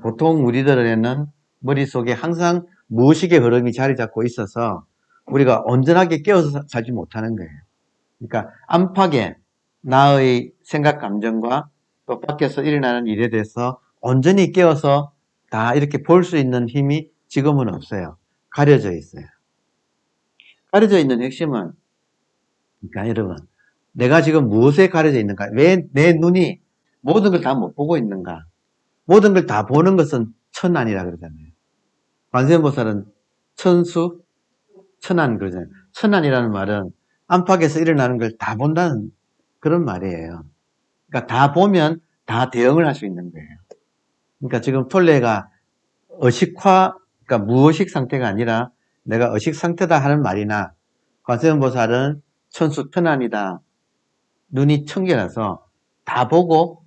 보통 우리들에는 머릿속에 항상 무의식의 흐름이 자리 잡고 있어서 우리가 온전하게 깨어서 살지 못하는 거예요. 그러니까 안팎에 나의 생각, 감정과 또 밖에서 일어나는 일에 대해서 온전히 깨어서 다 이렇게 볼 수 있는 힘이 지금은 없어요. 가려져 있어요. 가려져 있는 핵심은, 그러니까 여러분, 내가 지금 무엇에 가려져 있는가? 왜 내 눈이 모든 걸 다 못 보고 있는가? 모든 걸 다 보는 것은 천안이라 그러잖아요. 관세음보살은 천수, 천안 그러잖아요. 천안이라는 말은 안팎에서 일어나는 걸 다 본다는 그런 말이에요. 그러니까 다 보면 다 대응을 할 수 있는 거예요. 그러니까 지금 톨레가 의식화, 그러니까 무의식 상태가 아니라 내가 의식 상태다 하는 말이나 관세음보살은 천수 천안이다. 눈이 청결해서 다 보고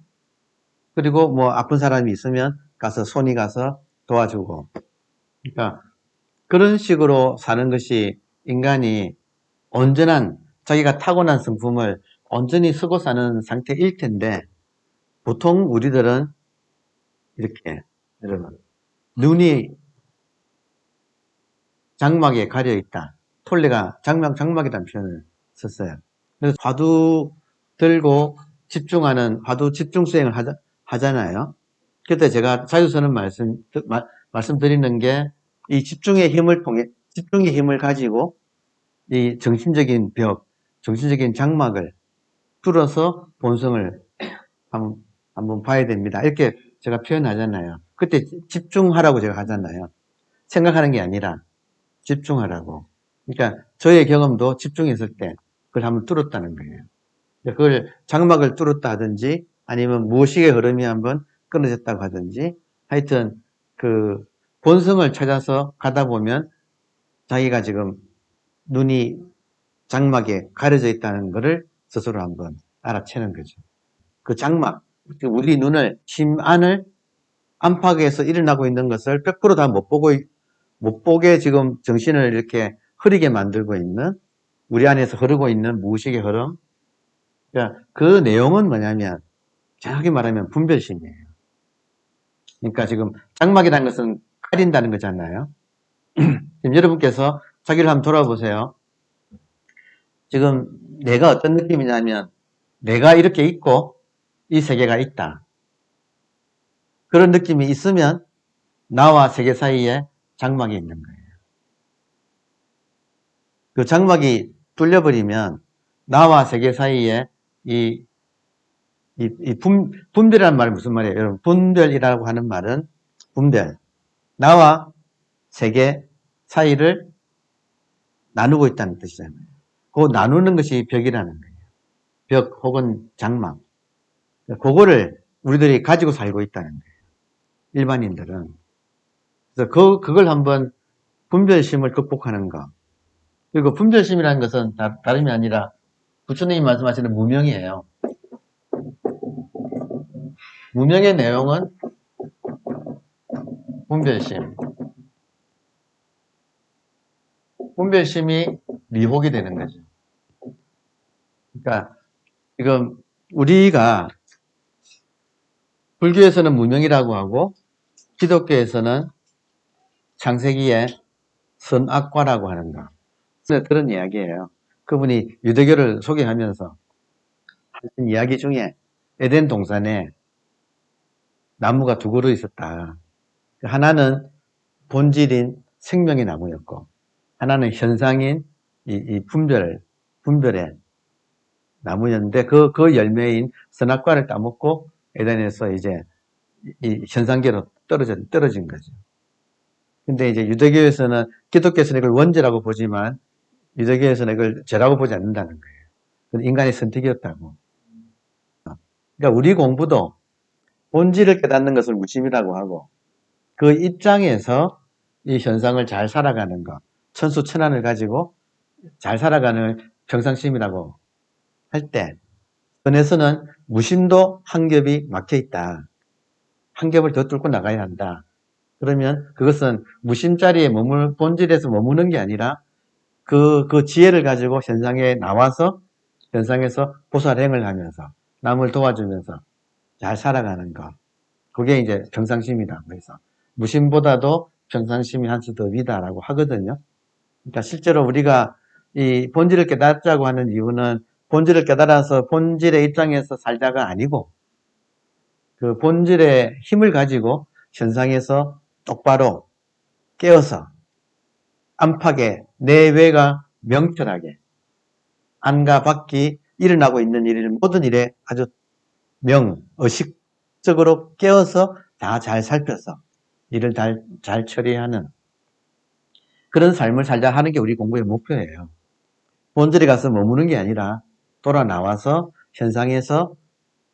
그리고 뭐 아픈 사람이 있으면 가서 손이 가서 도와주고 그러니까 그런 식으로 사는 것이 인간이 온전한 자기가 타고난 성품을 온전히 쓰고 사는 상태일 텐데 보통 우리들은 이렇게 여러분 눈이 장막에 가려 있다. 톨레가 장막이라는 표현을 썼어요. 그래서 화두 들고 집중하는 화두 집중 수행을 하잖아요. 그때 제가 자주 쓰는 말씀드리는 게 이 집중의 힘을 통해 집중의 힘을 가지고 이 정신적인 벽, 정신적인 장막을 뚫어서 본성을 한번 봐야 됩니다. 이렇게 제가 표현하잖아요. 그때 집중하라고 제가 하잖아요. 생각하는 게 아니라 집중하라고. 그러니까 저의 경험도 집중했을 때 그걸 한번 뚫었다는 거예요. 그걸 장막을 뚫었다 하든지 아니면 무의식의 흐름이 한번 끊어졌다고 하든지 하여튼 그 본성을 찾아서 가다 보면 자기가 지금 눈이 장막에 가려져 있다는 것을 스스로 한번 알아채는 거죠. 그 장막, 우리 눈을, 심안을 안팎에서 일어나고 있는 것을 100% 다 못 보게 지금 정신을 이렇게 흐리게 만들고 있는 우리 안에서 흐르고 있는 무의식의 흐름. 그러니까 그 내용은 뭐냐면 정확히 말하면 분별심이에요. 그러니까 지금 장막이라는 것은 가린다는 거잖아요. 지금 여러분께서 자기를 한번 돌아보세요. 지금 내가 어떤 느낌이냐면 내가 이렇게 있고 이 세계가 있다. 그런 느낌이 있으면 나와 세계 사이에 장막이 있는 거예요. 그 장막이 뚫려버리면 나와 세계 사이에 분별이라는 말은 무슨 말이에요? 여러분, 분별이라고 하는 말은 분별. 나와 세계 사이를 나누고 있다는 뜻이잖아요. 그 나누는 것이 벽이라는 거예요. 벽 혹은 장막. 그거를 우리들이 가지고 살고 있다는 거예요. 일반인들은. 그래서 그걸 한번 분별심을 극복하는 거. 그리고 분별심이라는 것은 다름이 아니라 부처님이 말씀하시는 무명이에요. 무명의 내용은 분별심. 분별심이 미혹이 되는 거죠. 그러니까 지금 우리가 불교에서는 무명이라고 하고 기독교에서는 창세기에 선악과라고 하는 거. 그런 이야기예요. 그분이 유대교를 소개하면서 하신 이야기 중에 에덴 동산에 나무가 두 그루 있었다. 하나는 본질인 생명의 나무였고 하나는 현상인 이 분별의 나무였는데 그 열매인 선악과를 따먹고 에덴에서 이제 이 현상계로 떨어진 거죠. 근데 이제 유대교에서는 기독교에서는 이걸 원죄라고 보지만 유대교에서는 이걸 죄라고 보지 않는다는 거예요. 그건 인간의 선택이었다고. 그러니까 우리 공부도 본질을 깨닫는 것을 무심이라고 하고 그 입장에서 이 현상을 잘 살아가는 것, 천수천안을 가지고 잘 살아가는 평상심이라고 할 때 선에서는 무심도 한 겹이 막혀 있다. 한 겹을 더 뚫고 나가야 한다. 그러면 그것은 무심 자리에 본질에서 머무는 게 아니라 그 지혜를 가지고 현상에 나와서 현상에서 보살행을 하면서 남을 도와주면서 잘 살아가는 것. 그게 이제 평상심이다. 그래서 무심보다도 평상심이 한 수 더 위다라고 하거든요. 그러니까 실제로 우리가 이 본질을 깨닫자고 하는 이유는 본질을 깨달아서 본질의 입장에서 살자가 아니고 그 본질의 힘을 가지고 현상에서 똑바로 깨어서 안팎에 내외가 명철하게 안과 밖이 일어나고 있는 일을 모든 일에 아주 의식적으로 깨어서 다 잘 살펴서 일을 잘 처리하는 그런 삶을 살자 하는 게 우리 공부의 목표예요. 본질에 가서 머무는 게 아니라 돌아 나와서 현상에서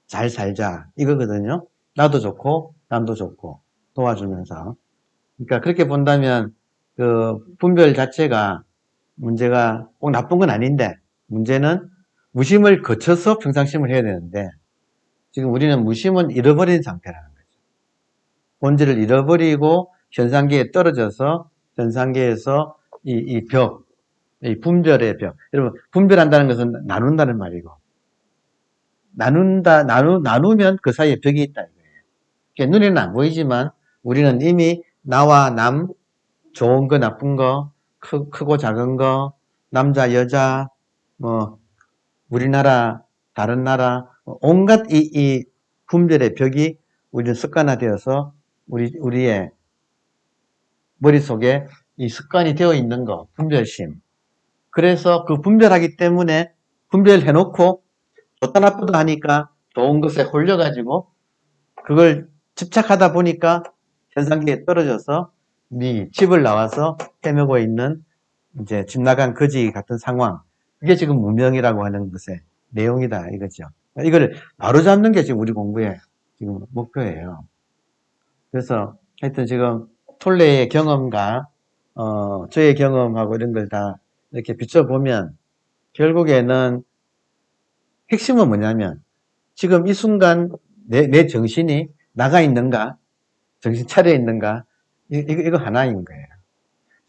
잘 살자 이거거든요. 나도 좋고 남도 좋고 도와주면서. 그러니까 그렇게 본다면 그 분별 자체가 문제가 꼭 나쁜 건 아닌데 문제는 무심을 거쳐서 평상심을 해야 되는데 지금 우리는 무심은 잃어버린 상태라는 거죠. 본질을 잃어버리고 현상계에 떨어져서 현상계에서 이 벽, 이 분별의 벽. 여러분 분별한다는 것은 나눈다는 말이고 나누면 그 사이에 벽이 있다 이거예요. 그러니까 눈에는 안 보이지만 우리는 이미 나와 남, 좋은 거 나쁜 거, 크고 작은 거, 남자 여자, 뭐 우리나라 다른 나라 온갖 이 분별의 벽이 우리는 습관화되어서 우리의 머릿속에 이 습관이 되어 있는 거, 분별심. 그래서 그 분별하기 때문에 분별해놓고 좋다 나쁘다 하니까 좋은 것에 홀려가지고 그걸 집착하다 보니까 현상계에 떨어져서 집을 나와서 헤매고 있는 이제 집 나간 거지 같은 상황. 이게 지금 무명이라고 하는 것의 내용이다 이거죠. 이걸 바로잡는 게 지금 우리 공부의 지금 목표예요. 그래서 하여튼 지금 톨레의 경험과 저의 경험하고 이런 걸 다 이렇게 비춰보면 결국에는 핵심은 뭐냐면 지금 이 순간 내 정신이 나가 있는가 정신 차려 있는가 이거 하나인 거예요.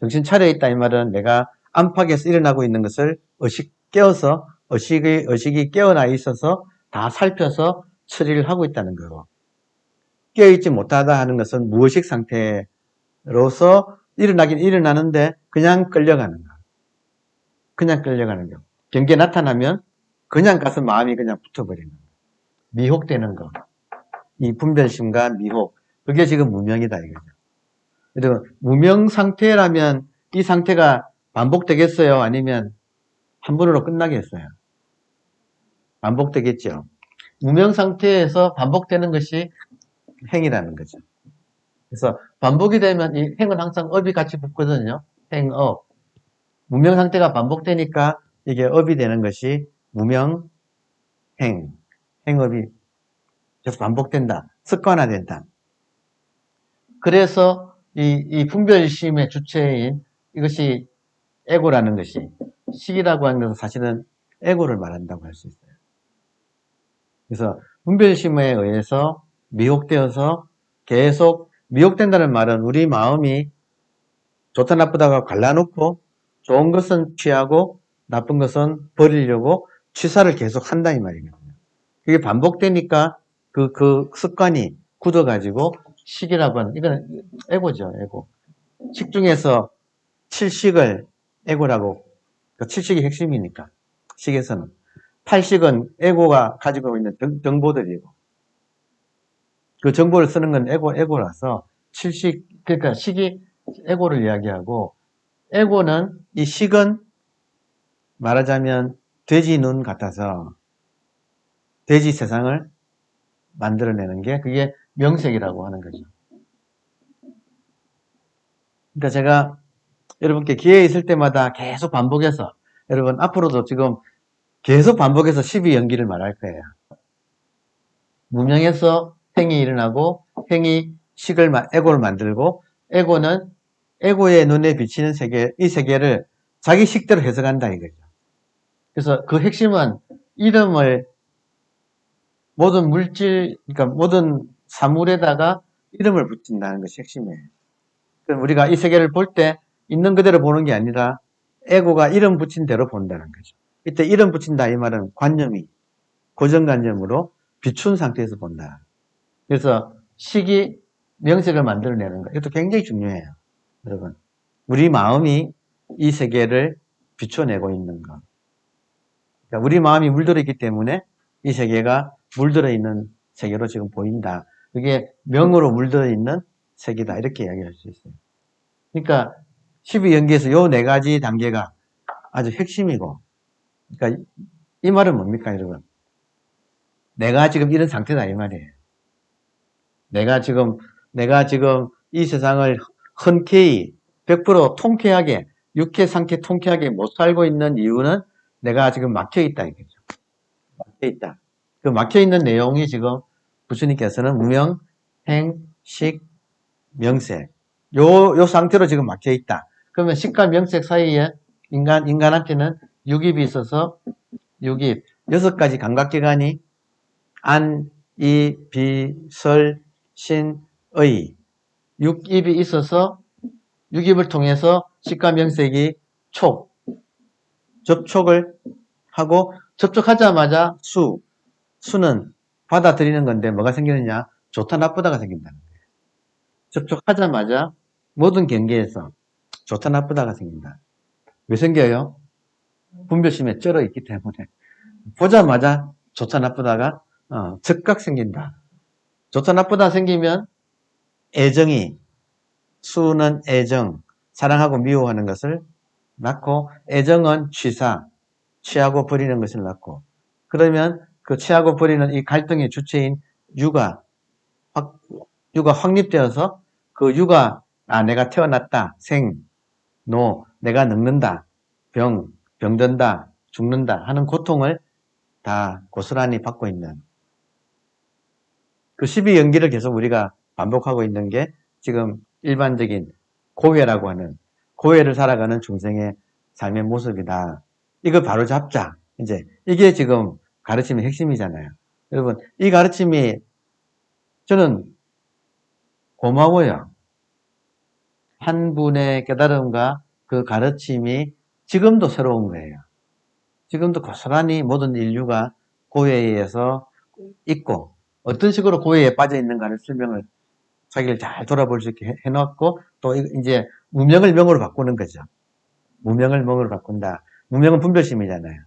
정신 차려 있다 이 말은 내가 안팎에서 일어나고 있는 것을 깨어서 의식이 깨어나 있어서 다 살펴서 처리를 하고 있다는 거고 깨어있지 못하다 하는 것은 무의식 상태로서 일어나긴 일어나는데 그냥 끌려가는 거. 그냥 끌려가는 거. 경계에 나타나면 그냥 가서 마음이 그냥 붙어버리는 거. 미혹되는 거. 이 분별심과 미혹. 그게 지금 무명이다 이거죠. 그리고 무명 상태라면 이 상태가 반복되겠어요? 아니면 한 번으로 끝나겠어요? 반복되겠죠. 무명 상태에서 반복되는 것이 행이라는 거죠. 그래서 반복이 되면 이 행은 항상 업이 같이 붙거든요. 행업. 무명 상태가 반복되니까 이게 업이 되는 것이 무명, 행업이 계속 반복된다. 습관화된다. 그래서 이 분별심의 주체인 이것이 에고라는 것이 식이라고 하는 것은 사실은 에고를 말한다고 할 수 있어요. 그래서 분별심에 의해서 미혹되어서 계속 미혹된다는 말은 우리 마음이 좋다 나쁘다가 갈라놓고 좋은 것은 취하고 나쁜 것은 버리려고 취사를 계속 한다 이 말이거든요. 그게 반복되니까 그 습관이 굳어가지고 식이라고 하는 이거는 에고죠. 에고. 식 중에서 칠식을 에고라고 칠식이 핵심이니까 식에서는 팔식은 에고가 가지고 있는 정보들이고 그 정보를 쓰는 건 에고라서 칠식 그러니까 식이 에고를 이야기하고 에고는 이 식은 말하자면 돼지 눈 같아서 돼지 세상을 만들어내는 게 그게 명색이라고 하는 거죠. 그러니까 제가 여러분께 기회 있을 때마다 계속 반복해서 여러분 앞으로도 지금 계속 반복해서 12연기를 말할 거예요. 무명에서 행이 일어나고 행이 에고를 만들고 에고는 에고의 눈에 비치는 세계, 이 세계를 자기 식대로 해석한다 이거죠. 그래서 그 핵심은 이름을 모든 물질, 그러니까 모든 사물에다가 이름을 붙인다는 것이 핵심이에요. 그럼 우리가 이 세계를 볼 때 있는 그대로 보는 게 아니라 에고가 이름 붙인 대로 본다는 거죠. 이때 이름 붙인다 이 말은 관념이 고정관념으로 비춘 상태에서 본다. 그래서 식이 명색을 만들어내는 거. 이것도 굉장히 중요해요. 여러분. 우리 마음이 이 세계를 비춰내고 있는 거. 그러니까 우리 마음이 물들어 있기 때문에 이 세계가 물들어 있는 세계로 지금 보인다. 그게 명으로 물들어 있는 세계다. 이렇게 이야기할 수 있어요. 그러니까 12연기에서 요 네 가지 단계가 아주 핵심이고, 그러니까 이 말은 뭡니까, 여러분? 내가 지금 이런 상태다, 이 말이에요. 내가 지금 이 세상을 흔쾌히 100% 통쾌하게, 유쾌, 상쾌, 통쾌하게 못 살고 있는 이유는 내가 지금 막혀있다, 이거죠. 막혀있다. 그 막혀있는 내용이 지금 부처님께서는 무명, 행, 식, 명색. 요 상태로 지금 막혀있다. 그러면 식과 명색 사이에 인간한테는 육입이 있어서 육입, 6가지 감각기관이 안, 이, 비, 설, 신, 의. 육입이 있어서 육입을 통해서 식과 명색이 접촉을 하고 접촉하자마자 수는 받아들이는 건데 뭐가 생기느냐? 좋다 나쁘다가 생긴다는 거예요. 접촉하자마자 모든 경계에서 좋다 나쁘다가 생긴다. 왜 생겨요? 분별심에 쩔어 있기 때문에 보자마자 좋다 나쁘다가 즉각 생긴다. 좋다 나쁘다 생기면 애정이, 수는 애정, 사랑하고 미워하는 것을 낳고, 애정은 취하고 버리는 것을 낳고, 그러면 그 취하고 버리는 이 갈등의 주체인 유가 확립되어서 그 유가, 내가 태어났다, 내가 늙는다, 병든다, 죽는다 하는 고통을 다 고스란히 받고 있는 그 12연기를 계속 우리가 반복하고 있는 게 지금 일반적인 고회라고 하는, 고회를 살아가는 중생의 삶의 모습이다. 이거 바로 잡자. 이제 이게 지금 가르침의 핵심이잖아요. 여러분, 이 가르침이 저는 고마워요. 한 분의 깨달음과 그 가르침이 지금도 새로운 거예요. 지금도 고스란히 모든 인류가 고해에서 있고, 어떤 식으로 고해에 빠져 있는가를 설명을 자기를 잘 돌아볼 수 있게 해놓고, 또 이제 무명을 명으로 바꾸는 거죠. 무명을 명으로 바꾼다. 무명은 분별심이잖아요.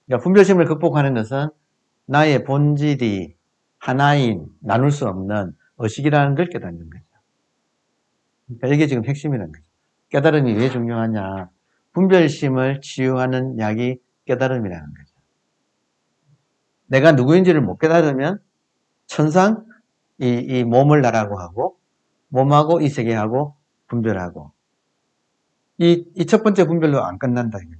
그러니까 분별심을 극복하는 것은 나의 본질이 하나인, 나눌 수 없는 의식이라는 걸 깨닫는 거죠. 그러니까 이게 지금 핵심이라는 거죠. 깨달음이 왜 중요하냐? 분별심을 치유하는 약이 깨달음이라는 거죠. 내가 누구인지를 못 깨달으면 천상 이 몸을 나라고 하고, 몸하고 이 세계하고 분별하고, 이 첫 번째 분별로 안 끝난다 이거죠.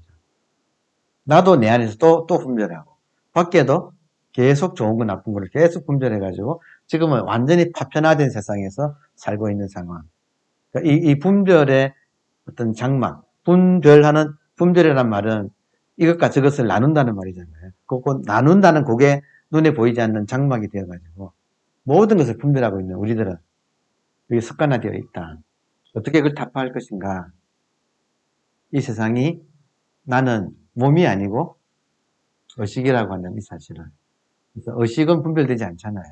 나도 내 안에서 또 분별하고, 밖에도 계속 좋은 거 나쁜 거를 계속 분별해가지고 지금은 완전히 파편화된 세상에서 살고 있는 상황. 그러니까 이 분별의 어떤 장막, 분별이라는 말은 이것과 저것을 나눈다는 말이잖아요. 그거 나눈다는 그게 눈에 보이지 않는 장막이 되어가지고 모든 것을 분별하고 있는 우리들은 이게 습관화되어 있다. 어떻게 그걸 타파할 것인가? 이 세상이 나는 몸이 아니고 의식이라고 하는 이 사실을. 그래서 의식은 분별되지 않잖아요.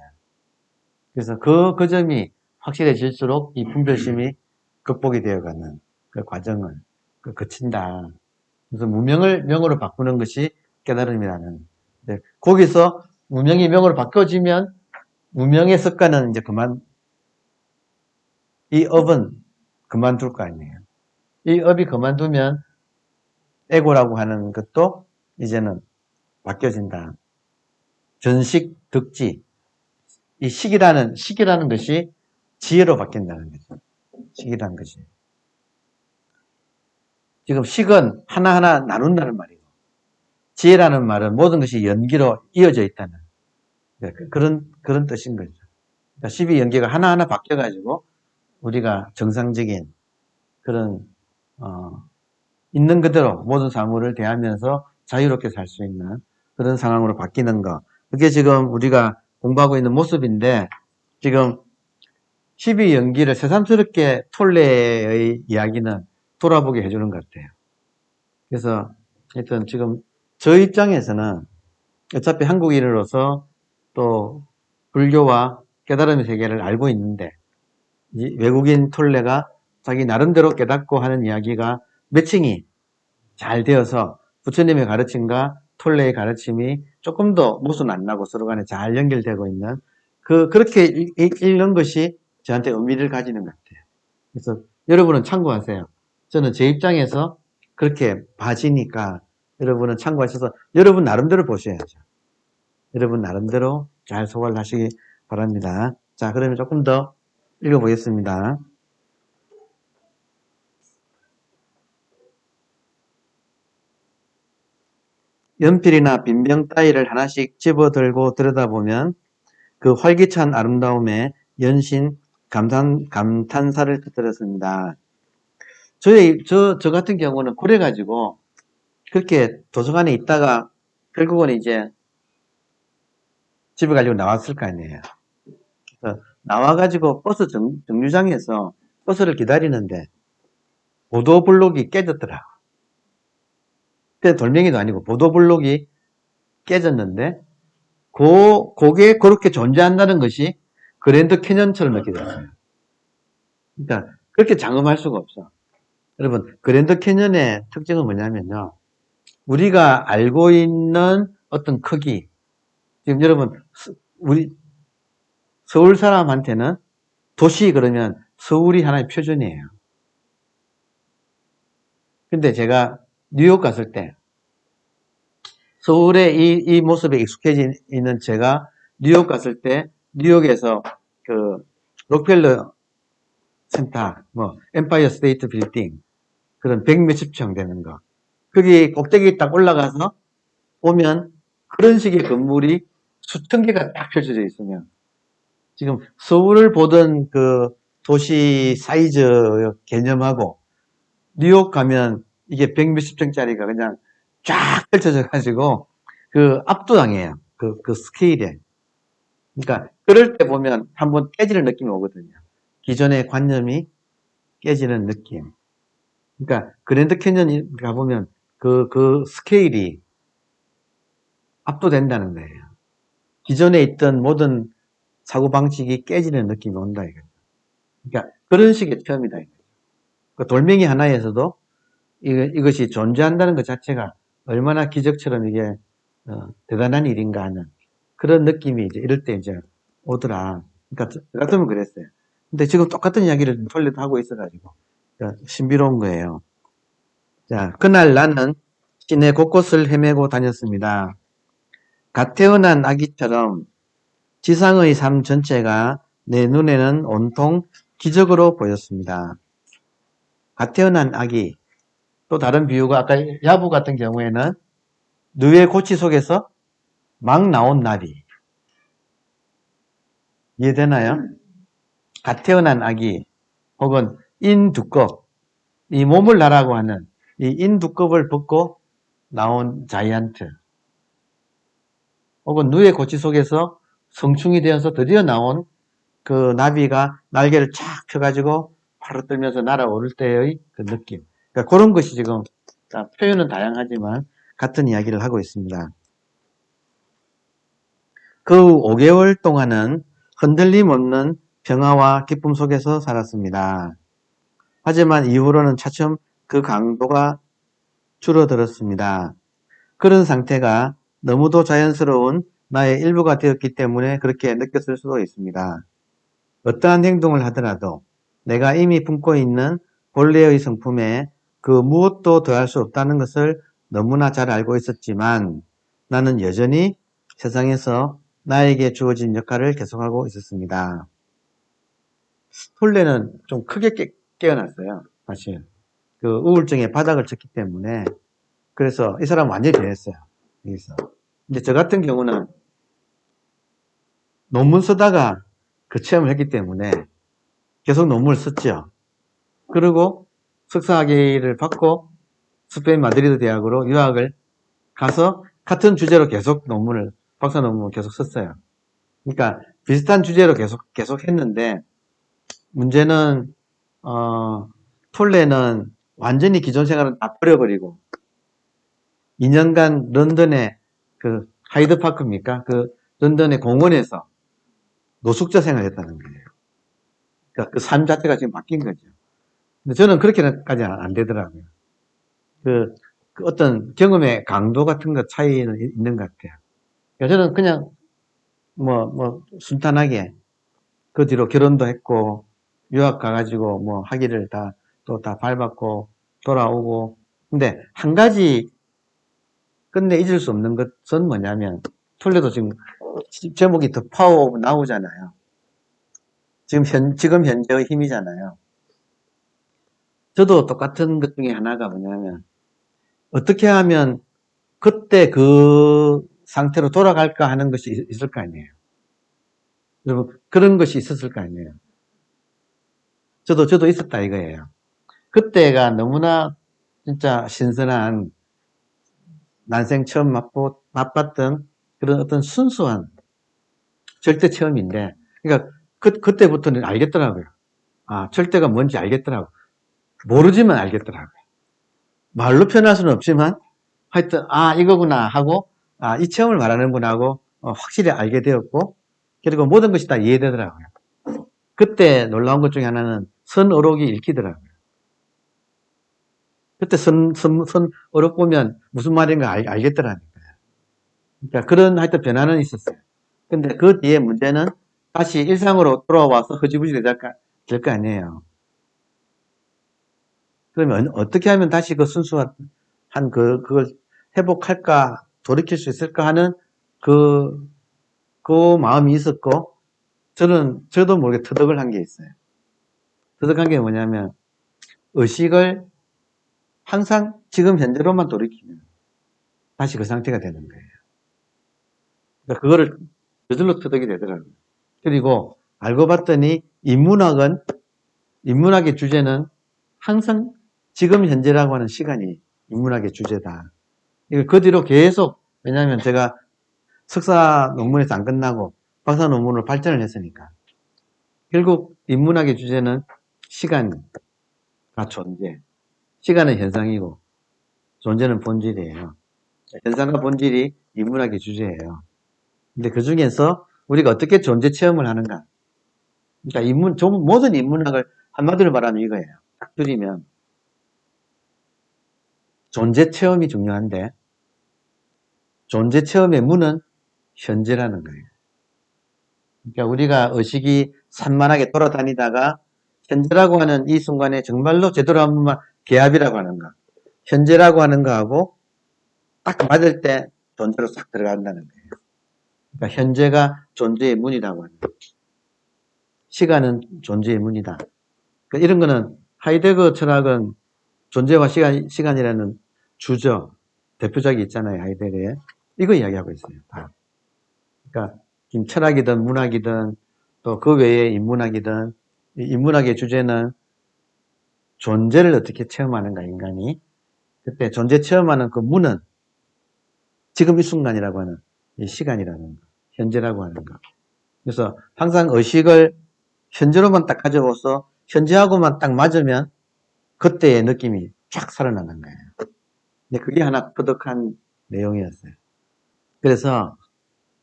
그래서 그 점이 확실해질수록 이 분별심이 극복이 되어가는 그 과정을 거친다. 그래서 무명을 명으로 바꾸는 것이 깨달음이라는. 거기서 무명이 명으로 바뀌어지면 무명의 습관은 이제 이 업은 그만둘 거 아니에요. 이 업이 그만두면 에고라고 하는 것도 이제는 바뀌어진다. 전식, 득지. 이 식이라는 것이 지혜로 바뀐다는 거죠. 식이라는 것이. 지금 식은 하나하나 나눈다는 말이고, 지혜라는 말은 모든 것이 연기로 이어져 있다는 그런 뜻인 거죠. 그러니까 12연기가 하나하나 바뀌어가지고 우리가 정상적인 그런 있는 그대로 모든 사물을 대하면서 자유롭게 살 수 있는 그런 상황으로 바뀌는 거. 그게 지금 우리가 공부하고 있는 모습인데, 지금 12연기를 새삼스럽게 톨레의 이야기는 돌아보게 해주는 것 같아요. 그래서 하여튼 지금 저 입장에서는 어차피 한국인으로서 또 불교와 깨달음의 세계를 알고 있는데 이 외국인 톨레가 자기 나름대로 깨닫고 하는 이야기가 매칭이 잘 되어서 부처님의 가르침과 톨레의 가르침이 조금 더 모순 안 나고 서로 간에 잘 연결되고 있는 그렇게 읽는 것이 저한테 의미를 가지는 것 같아요. 그래서 여러분은 참고하세요. 저는 제 입장에서 그렇게 봐지니까 여러분은 참고하셔서 여러분 나름대로 보셔야죠. 여러분 나름대로 잘 소화를 하시기 바랍니다. 자, 그러면 조금 더 읽어보겠습니다. 연필이나 빈병 따위를 하나씩 집어들고 들여다보면 그 활기찬 아름다움에 연신 감탄사를 터뜨렸습니다. 저 같은 경우는 그래가지고 그렇게 도서관에 있다가 결국은 이제 집에 가려고 나왔을 거 아니에요. 그래서 나와가지고 버스 정류장에서 버스를 기다리는데 보도블록이 깨졌더라. 그때 돌멩이도 아니고 보도블록이 깨졌는데 그게 그렇게 존재한다는 것이 그랜드 캐년처럼 느껴졌어요. 그러니까 그렇게 장엄할 수가 없어. 여러분, 그랜드 캐년의 특징은 뭐냐면요. 우리가 알고 있는 어떤 크기. 지금 여러분, 우리 서울 사람한테는 도시 그러면 서울이 하나의 표준이에요. 근데 제가 뉴욕 갔을 때 서울의 이 모습에 익숙해져 있는 제가 뉴욕 갔을 때 뉴욕에서 그 록펠러 센터, 뭐 엠파이어 스테이트 빌딩 그런 백 몇십 층 되는 거 거기 꼭대기 딱 올라가서 보면 그런 식의 건물이 수천 개가 딱 펼쳐져 있으면 지금 서울을 보던 그 도시 사이즈 개념하고 뉴욕 가면 이게 백 몇십 층짜리가 그냥 쫙 펼쳐져 가지고 그 압도당해요. 그 스케일에. 그러니까 그럴 때 보면 한번 깨지는 느낌이 오거든요. 기존의 관념이 깨지는 느낌. 그러니까 그랜드 캐년 가보면 그 스케일이 압도된다는 거예요. 기존에 있던 모든 사고방식이 깨지는 느낌이 온다 이거죠. 그러니까 그런 식의 체험이다 이거죠. 그 돌멩이 하나에서도 이것이 존재한다는 것 자체가 얼마나 기적처럼 이게 대단한 일인가 하는 그런 느낌이 이제 이럴 때 이제 오더라. 그러니까 저 같으면 그랬어요. 근데 지금 똑같은 이야기를 톨레도 하고 있어가지고 신비로운 거예요. 자, 그날 나는 시내 곳곳을 헤매고 다녔습니다. 갓 태어난 아기처럼 지상의 삶 전체가 내 눈에는 온통 기적으로 보였습니다. 갓 태어난 아기, 또 다른 비유가 아까 야부 같은 경우에는 누에 고치 속에서 막 나온 나비. 이해되나요? 갓 태어난 아기 혹은 인두껍, 이 몸을 나라고 하는 이 인두껍을 벗고 나온 자이언트 혹은 누에 고치 속에서 성충이 되어서 드디어 나온 그 나비가 날개를 쫙 펴가지고 바로 떨면서 날아오를 때의 그 느낌. 그러니까 그런 것이 지금 표현은 다양하지만 같은 이야기를 하고 있습니다. 그 5개월 동안은 흔들림 없는 평화와 기쁨 속에서 살았습니다. 하지만 이후로는 차츰 그 강도가 줄어들었습니다. 그런 상태가 너무도 자연스러운 나의 일부가 되었기 때문에 그렇게 느꼈을 수도 있습니다. 어떠한 행동을 하더라도 내가 이미 품고 있는 본래의 성품에 그 무엇도 더할 수 없다는 것을 너무나 잘 알고 있었지만 나는 여전히 세상에서 나에게 주어진 역할을 계속하고 있었습니다. 톨레는 좀 크게 깨어났어요. 사실. 그 우울증의 바닥을 쳤기 때문에. 그래서 이 사람은 완전히 변했어요. 여기서. 근데 저 같은 경우는 논문 쓰다가 그 체험을 했기 때문에 계속 논문을 썼죠. 그리고 석사학위를 받고 스페인 마드리드 대학으로 유학을 가서 같은 주제로 계속 박사 논문을 계속 썼어요. 그러니까 비슷한 주제로 계속 했는데 문제는 톨레는 완전히 기존 생활을 다 버려버리고 2년간 런던의 그 하이드파크입니까? 그 런던의 공원에서 노숙자 생활을 했다는 거예요. 그러니까 그 삶 자체가 지금 바뀐 거죠. 근데 저는 그렇게까지 안 되더라고요. 그 어떤 경험의 강도 같은 것 차이는 있는 것 같아요. 그러니까 저는 그냥 순탄하게 그 뒤로 결혼도 했고, 유학 가가지고 학위를 또 다 밟았고, 돌아오고. 근데 한 가지 끝내 잊을 수 없는 것은 뭐냐면, 톨레도 지금 제목이 더 파워 나오잖아요. 지금 현재의 힘이잖아요. 저도 똑같은 것 중에 하나가 뭐냐면, 어떻게 하면 그때 그 상태로 돌아갈까 하는 것이 있을 거 아니에요. 여러분, 그런 것이 있었을 거 아니에요. 저도 있었다 이거예요. 그때가 너무나 진짜 신선한 난생 처음 맛봤던 그런 어떤 순수한 절대 체험인데, 그러니까 그때부터는 알겠더라고요. 아, 절대가 뭔지 알겠더라고요. 모르지만 알겠더라고요. 말로 표현할 수는 없지만 하여튼 이거구나 하고 이 체험을 말하는구나 하고 확실히 알게 되었고, 그리고 모든 것이 다 이해되더라고요. 그때 놀라운 것 중에 하나는 선어록이 읽히더라고요. 그때 어록 보면 무슨 말인가 알겠더라고요. 그러니까 그런 하여튼 변화는 있었어요. 근데 그 뒤에 문제는 다시 일상으로 돌아와서 흐지부지 될 거 아니에요. 그러면 어떻게 하면 다시 그 순수한 그걸 회복할까, 돌이킬 수 있을까 하는 그 마음이 있었고, 저도 모르게 터득을 한 게 있어요. 터득한 게 뭐냐면, 의식을 항상 지금 현재로만 돌이키면 다시 그 상태가 되는 거예요. 그러니까 그거를 저절로 터득이 되더라고요. 그리고 알고 봤더니 인문학의 주제는 항상 지금 현재라고 하는 시간이 인문학의 주제다. 그 뒤로 계속, 왜냐하면 제가 석사 논문에서 안 끝나고 박사 논문으로 발전을 했으니까. 결국 인문학의 주제는 시간과 존재. 시간은 현상이고 존재는 본질이에요. 현상과 본질이 인문학의 주제예요. 근데 그 중에서 우리가 어떻게 존재 체험을 하는가. 그러니까 모든 인문학을 한마디로 말하면 이거예요. 딱 줄이면 존재 체험이 중요한데, 존재 체험의 문은 현재라는 거예요. 그러니까 우리가 의식이 산만하게 돌아다니다가 현재라고 하는 이 순간에 정말로 제대로 한 번만 개합이라고 하는 거, 현재라고 하는 거하고 딱 맞을 때 존재로 싹 들어간다는 거예요. 그러니까 현재가 존재의 문이라고 하는 거예요. 시간은 존재의 문이다. 그러니까 이런 거는 하이데거 철학은 존재와 시간이라는 주저, 대표작이 있잖아요, 하이데거에. 이거 이야기하고 있어요, 다. 그러니까 철학이든 문학이든 또 그 외에 인문학이든, 인문학의 주제는 존재를 어떻게 체험하는가, 인간이. 그때 존재 체험하는 그 문은 지금 이 순간이라고 하는 이 시간이라는 거, 현재라고 하는 거. 그래서 항상 의식을 현재로만 딱 가져와서 현재하고만 딱 맞으면 그때의 느낌이 쫙 살아나는 거예요. 근데 그게 하나 터득한 내용이었어요. 그래서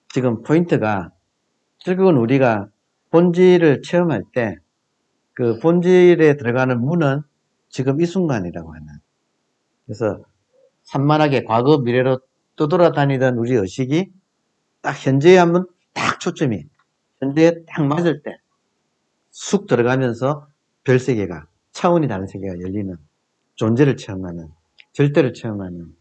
지금 포인트가, 결국은 우리가 본질을 체험할 때 그 본질에 들어가는 문은 지금 이 순간이라고 하는. 그래서 산만하게 과거 미래로 떠돌아다니던 우리 의식이 딱 현재에 한번 딱 초점이 현재에 딱 맞을 때 쑥 들어가면서 별 세계가, 차원이 다른 세계가 열리는, 존재를 체험하는, 절대를 체험하는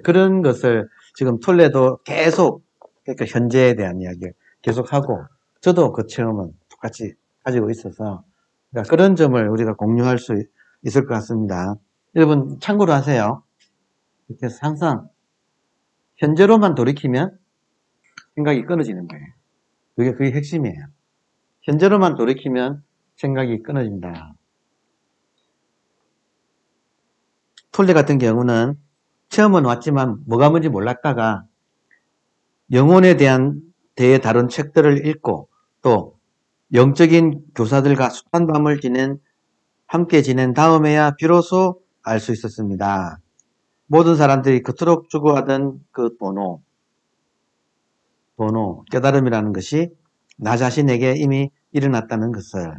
그런 것을 지금 톨레도 계속, 그러니까 현재에 대한 이야기를 계속하고, 저도 그 체험은 똑같이 가지고 있어서 그러니까 그런 점을 우리가 공유할 수 있을 것 같습니다. 여러분 참고로 하세요. 그래서 항상 현재로만 돌이키면 생각이 끊어지는 거예요. 그게 핵심이에요. 현재로만 돌이키면 생각이 끊어진다. 톨레 같은 경우는 체험은 왔지만 뭐가 뭔지 몰랐다가 영혼에 대해 다룬 책들을 읽고 또 영적인 교사들과 숱한 밤을 함께 지낸 다음에야 비로소 알 수 있었습니다. 모든 사람들이 그토록 추구하던 그 번호, 깨달음이라는 것이 나 자신에게 이미 일어났다는 것을.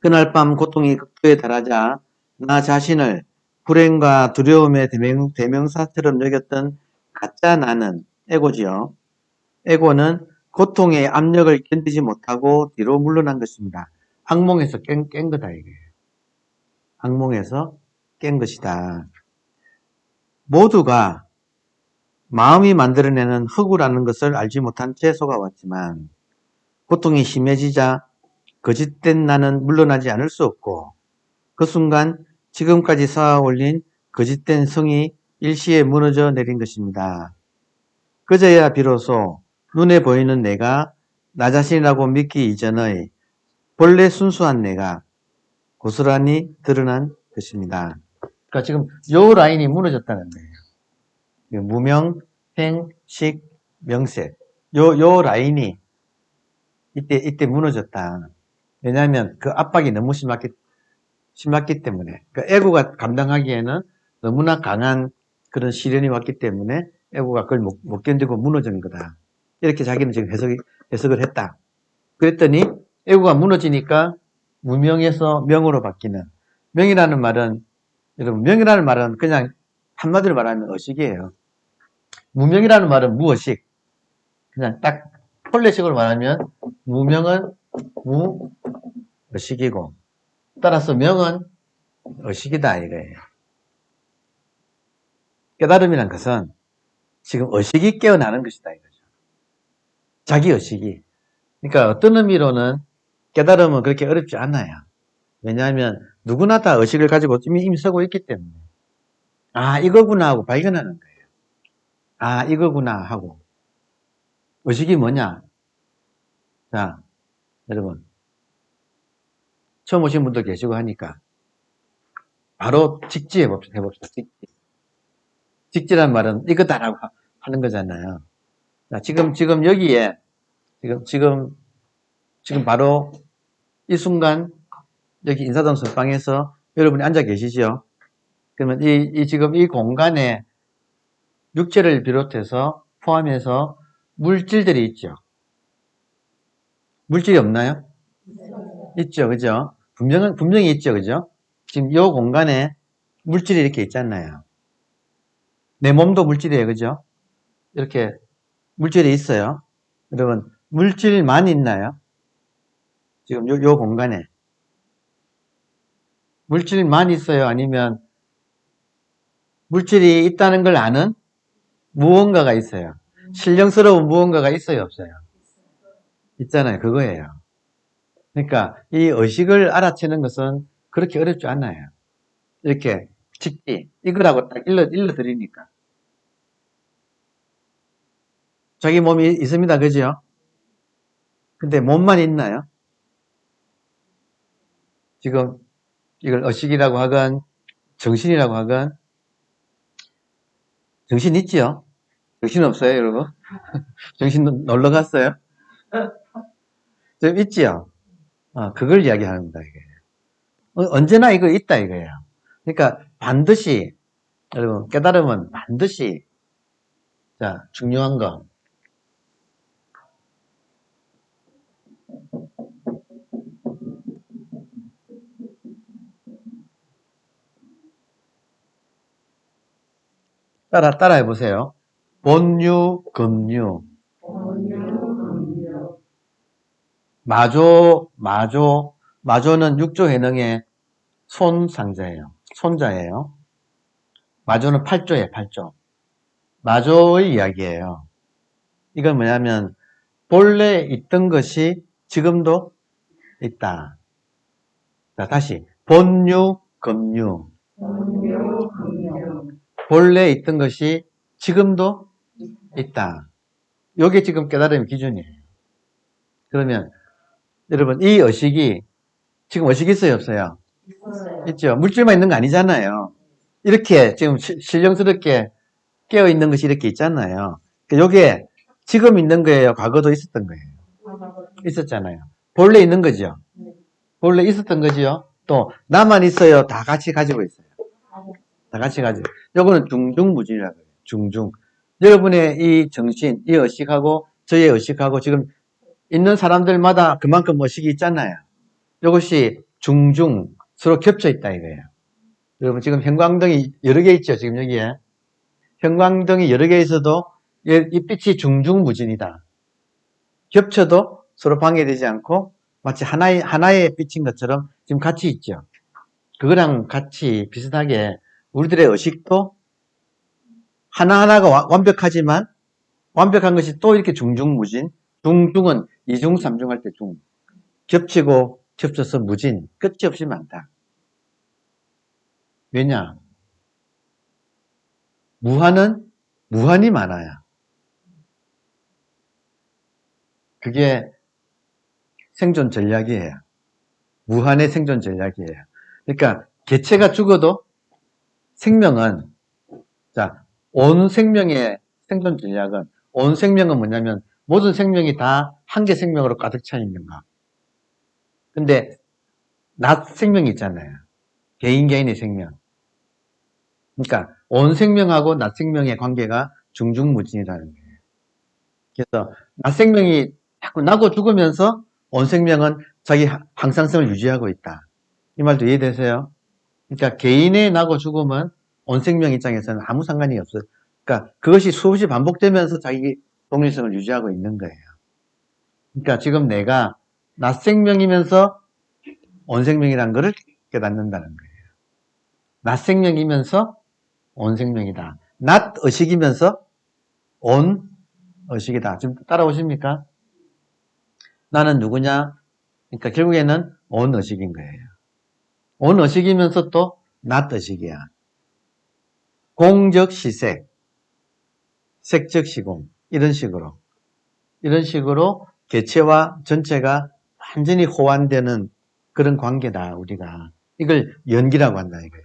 그날 밤 고통이 극도에 달하자 나 자신을 불행과 두려움의 대명사처럼 여겼던 가짜 나는 에고지요. 에고는 고통의 압력을 견디지 못하고 뒤로 물러난 것입니다. 악몽에서 깬 거다 이거예요. 악몽에서 깬 것이다. 모두가 마음이 만들어내는 흑우라는 것을 알지 못한 채 속아왔지만 고통이 심해지자 거짓된 나는 물러나지 않을 수 없고 그 순간 지금까지 쌓아올린 거짓된 성이 일시에 무너져 내린 것입니다. 그제야 비로소 눈에 보이는 내가 나 자신이라고 믿기 이전의 본래 순수한 내가 고스란히 드러난 것입니다. 그러니까 지금 요 라인이 무너졌다는 거예요. 무명, 행, 식, 명색. 요 라인이 이때 무너졌다. 왜냐하면 그 압박이 너무 심했기 때문에. 그러니까 에고가 감당하기에는 너무나 강한 그런 시련이 왔기 때문에 에고가 그걸 못 견디고 무너진 거다. 이렇게 자기는 지금 해석을 했다. 그랬더니 에고가 무너지니까 무명에서 명으로 바뀌는. 명이라는 말은, 여러분, 명이라는 말은 그냥 한마디로 말하면 의식이에요. 무명이라는 말은 무의식. 그냥 딱 폴레식으로 말하면 무명은 무의식이고 따라서 명은 의식이다 이거예요. 깨달음이란 것은 지금 의식이 깨어나는 것이다 이거죠. 자기 의식이. 그러니까 어떤 의미로는 깨달음은 그렇게 어렵지 않아요. 왜냐하면 누구나 다 의식을 가지고 이미 서고 있기 때문에 아 이거구나 하고 발견하는 거예요. 아 이거구나 하고. 의식이 뭐냐? 자 여러분 처음 오신 분도 계시고 하니까 바로 직지해 봅시다. 직지란 말은 이거다라고 하는 거잖아요. 자, 지금 여기에, 지금 바로 이 순간, 여기 인사동 선방에서 여러분이 앉아 계시죠? 그러면 지금 이 공간에 육체를 비롯해서 포함해서 물질들이 있죠? 물질이 없나요? 있죠, 그죠? 분명히 있죠, 그죠? 지금 이 공간에 물질이 이렇게 있잖아요. 내 몸도 물질이에요, 그죠? 이렇게 물질이 있어요. 여러분, 물질만 있나요? 지금 요 공간에. 물질만 있어요? 아니면 물질이 있다는 걸 아는 무언가가 있어요? 신령스러운 무언가가 있어요? 없어요? 있잖아요. 그거예요. 그러니까 이 의식을 알아채는 것은 그렇게 어렵지 않아요. 이렇게 직지, 이거라고 딱 일러드리니까. 자기 몸이 있습니다. 그죠? 근데 몸만 있나요? 지금 이걸 의식이라고 하건 정신이라고 하건 정신 있지요? 정신 없어요, 여러분? 정신 놀러 갔어요? 좀 있지요? 그걸 이야기하는 겁니다, 이게. 언제나 이거 있다, 이거예요. 그러니까 반드시, 여러분, 깨달음은 반드시, 자, 중요한 거. 따라 해보세요. 본유, 금유. 마조는 육조해능의 손상자예요. 손자예요. 마조는 8조예요, 8조. 마조의 이야기예요. 이건 뭐냐면, 본래 있던 것이 지금도 있다. 자, 다시. 본유, 금유. 본래 있던 것이 지금도 있다. 이게 지금 깨달음의 기준이에요. 그러면 여러분 이 의식이 지금 의식 있어요 없어요? 있죠. 물질만 있는 거 아니잖아요. 이렇게 지금 신령스럽게 깨어있는 것이 이렇게 있잖아요. 이게 지금 있는 거예요? 과거도 있었던 거예요? 있었잖아요. 본래 있는 거죠? 본래 있었던 거죠? 또 나만 있어요? 다 같이 가지고 있어요? 다 같이 가지고. 요거는 중중무진이라고 해요. 중중. 여러분의 이 정신, 이 의식하고 저의 의식하고 지금 있는 사람들마다 그만큼 의식이 있잖아요. 이것이 중중 서로 겹쳐 있다 이거예요. 여러분 지금 형광등이 여러 개 있죠. 지금 여기에 형광등이 여러 개 있어도 이 빛이 중중무진이다. 겹쳐도 서로 방해되지 않고 마치 하나의 빛인 것처럼 지금 같이 있죠. 그거랑 같이 비슷하게 우리들의 의식도 하나하나가 완벽하지만 완벽한 것이 또 이렇게 중중무진. 중중은 이중, 삼중 할 때 중. 겹치고 겹쳐서 무진. 끝이 없이 많다. 왜냐? 무한은 무한이 많아요. 그게 생존 전략이에요. 무한의 생존 전략이에요. 그러니까 개체가 죽어도 생명은 온 생명의 생존 전략은 온 생명은 뭐냐면 모든 생명이 다 한 개 생명으로 가득 차 있는 거. 근데 나 생명이 있잖아요. 개인의 생명. 그러니까 온 생명하고 나 생명의 관계가 중중무진이라는 거예요. 그래서 나 생명이 자꾸 나고 죽으면서 온 생명은 자기 항상성을 유지하고 있다. 이 말도 이해되세요? 그러니까 개인의 나고 죽음은 온 생명 입장에서는 아무 상관이 없어요. 그러니까 그것이 수없이 반복되면서 자기 독립성을 유지하고 있는 거예요. 그러니까 지금 내가 나 생명이면서 온 생명이라는 것을 깨닫는다는 거예요. 나 생명이면서 온 생명이다. 낫 의식이면서 온 의식이다. 지금 따라오십니까? 나는 누구냐? 그러니까 결국에는 온 의식인 거예요. 온 의식이면서 또 낫 의식이야. 공적 시색, 색적 시공 이런 식으로 개체와 전체가 완전히 호환되는 그런 관계다 우리가. 이걸 연기라고 한다 이거예요.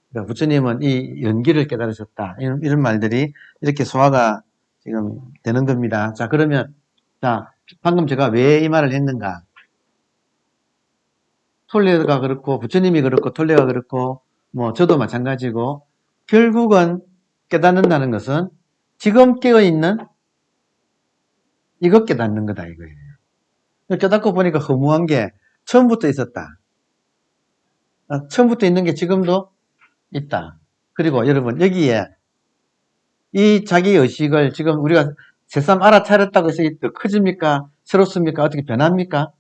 그러니까 부처님은 이 연기를 깨달으셨다. 이런 말들이 이렇게 소화가 지금 되는 겁니다. 자, 그러면, 방금 제가 왜 이 말을 했는가? 톨레가 그렇고, 부처님이 그렇고, 톨레가 그렇고, 뭐, 저도 마찬가지고, 결국은 깨닫는다는 것은 지금 깨어있는 이것 깨닫는 거다, 이거예요. 깨닫고 보니까 허무한 게 처음부터 있었다. 처음부터 있는 게 지금도 있다. 그리고 여러분, 여기에 이 자기 의식을 지금 우리가 새삼 알아차렸다고 해서 더 커집니까? 새롭습니까? 어떻게 변합니까?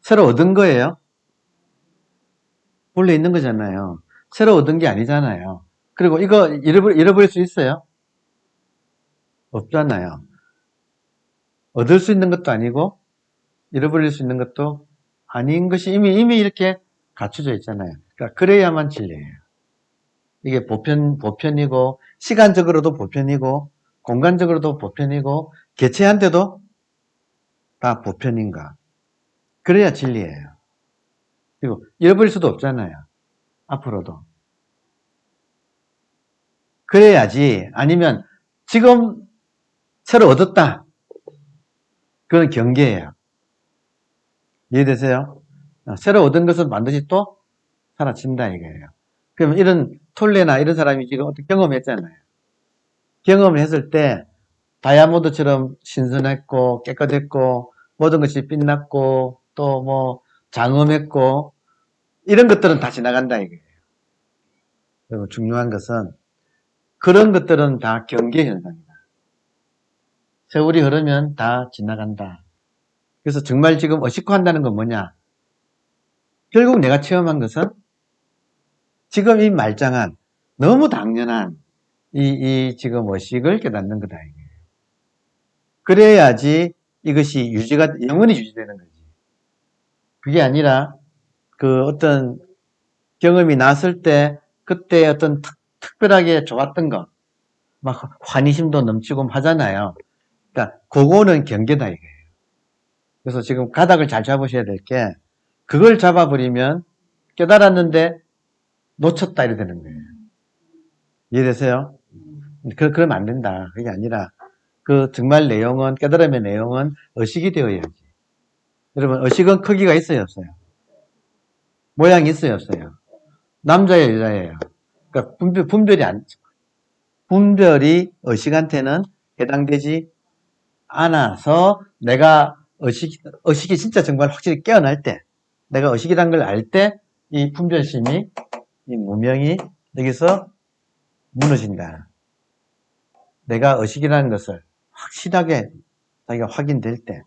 새로 얻은 거예요? 원래 있는 거잖아요. 새로 얻은 게 아니잖아요. 그리고 이거 잃어버릴 수 있어요? 없잖아요. 얻을 수 있는 것도 아니고 잃어버릴 수 있는 것도 아닌 것이 이미 이렇게 갖춰져 있잖아요. 그러니까 그래야만 진리예요. 이게 보편이고 시간적으로도 보편이고 공간적으로도 보편이고 개체한테도 다 보편인가. 그래야 진리예요. 그리고 잃어버릴 수도 없잖아요. 앞으로도. 그래야지. 아니면 지금 새로 얻었다. 그건 경계예요. 이해되세요? 새로 얻은 것은 반드시 또 사라진다 이거예요. 그러면 이런 톨레나 이런 사람이 지금 어떻게 경험했잖아요. 경험을 했을 때 다이아몬드처럼 신선했고 깨끗했고 모든 것이 빛났고 또 뭐 장엄했고 이런 것들은 다 지나간다 이거예요. 그리고 중요한 것은 그런 것들은 다 경계 현상이다. 세월이 흐르면 다 지나간다. 그래서 정말 지금 의식화한다는 건 뭐냐? 결국 내가 체험한 것은 지금 이 말짱한 너무 당연한 이 지금 의식을 깨닫는 거다 이거예요. 그래야지 이것이 영원히 유지되는 거지. 그게 아니라 그 어떤 경험이 났을 때 그때 어떤 특별하게 좋았던 거, 막 환희심도 넘치고 하잖아요. 그러니까 그거는 경계다 이거예요. 그래서 지금 가닥을 잘 잡으셔야 될 게 그걸 잡아버리면 깨달았는데 놓쳤다 이래 되는 거예요. 이해되세요? 그러면 안 된다. 그게 아니라 그 정말 내용은 깨달음의 내용은 의식이 되어야지. 여러분 의식은 크기가 있어요 없어요? 모양이 있어요 없어요? 남자예요 여자예요? 그러니까 분별이 의식한테는 해당되지 안아서 내가 의식이 진짜 정말 확실히 깨어날 때, 내가 의식이란 걸 알 때 이 분별심이, 이 무명이 여기서 무너진다. 내가 의식이라는 것을 확실하게 자기가 확인될 때